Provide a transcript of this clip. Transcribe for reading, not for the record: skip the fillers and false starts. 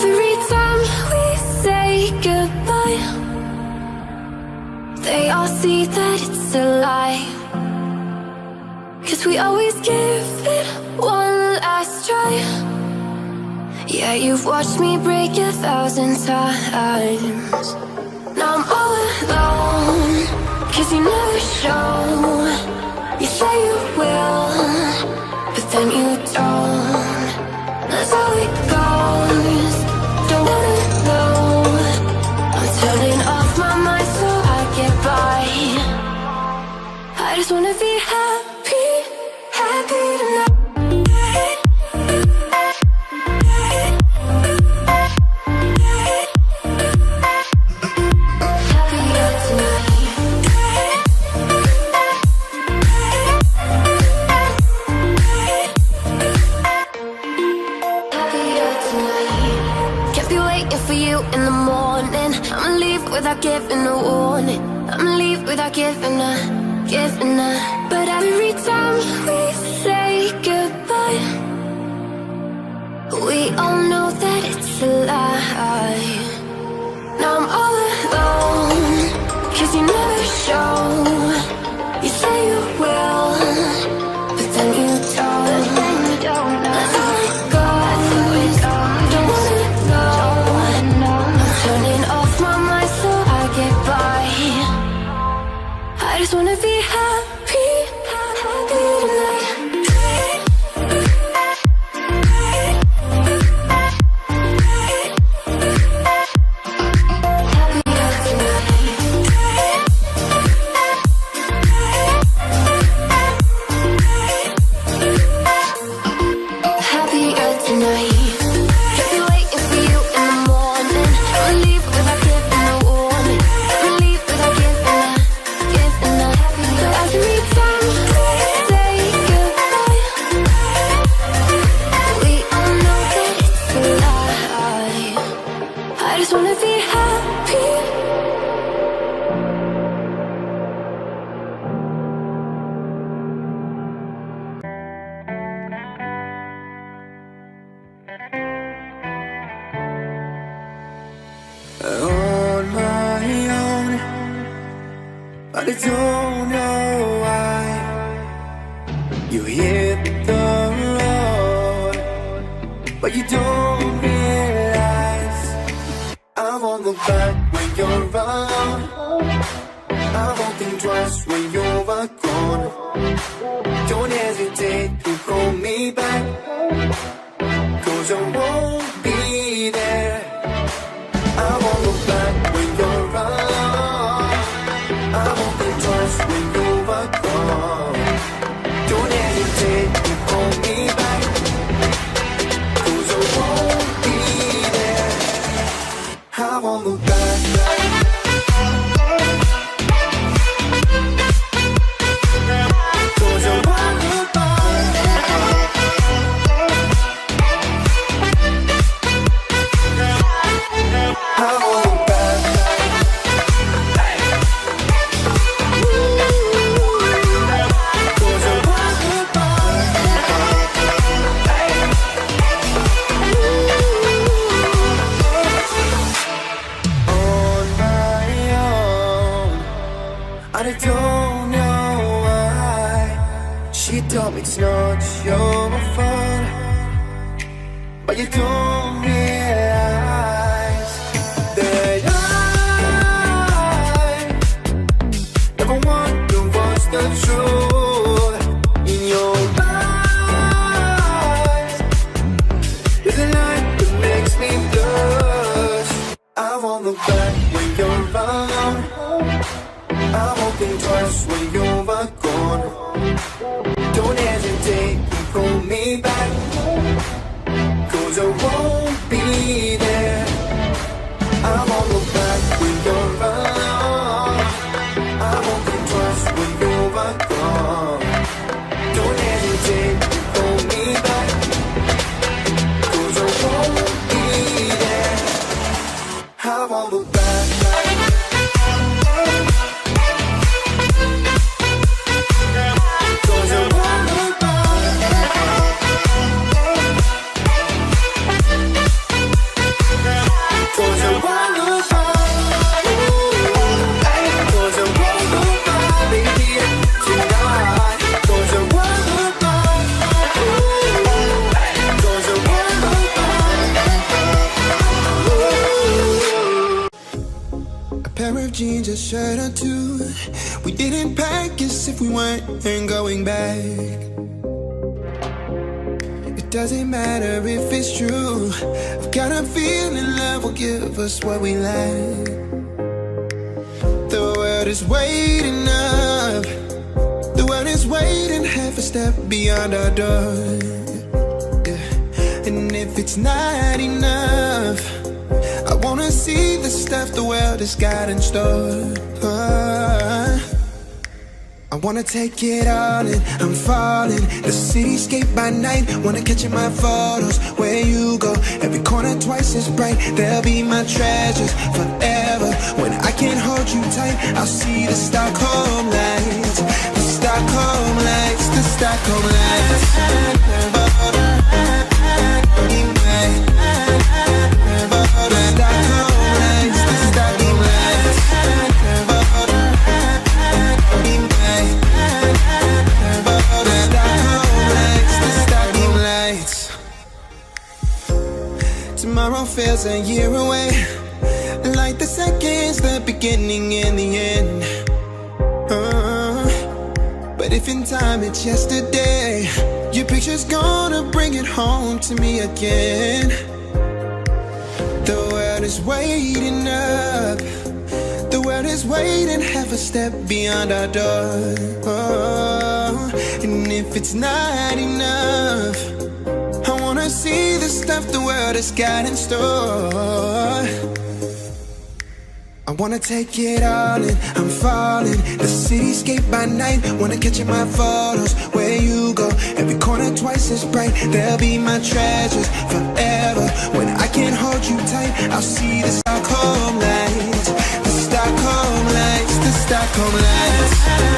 every time we say goodbye, they all see that it's a lie. 'Cause we always give it one last try. Yeah, you've watched me break 1,000 times. Now I'm all alone, 'cause you never show. You say you will, but then you don't. That's how it goes. Don't wanna know. I'm turning off my mind so I get by. I just wanna be happy, happy tonight. Without giving a warning, I'ma leave without giving a. But every time we say goodbye, we all know that it's a lie. Now I'm all alone, 'cause you never show. You say you will, but then you don't. That's how it goes. Don't wanna know. I'm turning off my mind so I get by. I just wanna be happy, happy tonight. On my own, but I don't know why. You hit the road, but you don't realize I won't look back when you're around. I won't think twice when you're gone. Don't hesitate to call me back, 'cause I won't be there. I won't look back when you're around. I won't think twice when you're gone. Don't hesitate to call me back, 'cause I won't be there. I won't look back. I don't know why. She told me it's not your fault, but you don't realize that I never want to watch the truth in your eyes. There's a light that makes me blush. I won't look back when you're around. I won't think twice when you're gone. Don't hesitate to call me back, 'cause I won't be there. I won't look back when you're around. I won't think twice when you're gone. Don't hesitate to call me back, 'cause I won't be there. I won't look back. jeans, a shirt or two. We didn't pack as if we weren't going back. It doesn't matter if it's true. I've got a feeling love will give us what we lack. The world is waiting up. The world is waiting half a step beyond our door. Yeah. And if it's not enough, I wanna see the stuff the world has got in store. I wanna take it all in, I'm falling. The cityscape by night, wanna catch in my photos. Where you go, every corner twice as bright. They'll be my treasures forever. When I can't hold you tight, I'll see the Stockholm lights. The Stockholm lights, the Stockholm lights. Tomorrow feels a year away, like the seconds, the beginning and the end. But if in time it's yesterday, your picture's gonna bring it home to me again. The world is waiting up. The world is waiting half a step beyond our door. And if it's not enough, I wanna see the stuff the world has got in store. I wanna take it all in, I'm falling. The cityscape by night, wanna catch in my photos. Where you go, every corner twice as bright. They'll be my treasures forever. When I can't hold you tight, I'll see the Stockholm lights. The Stockholm lights, the Stockholm lights.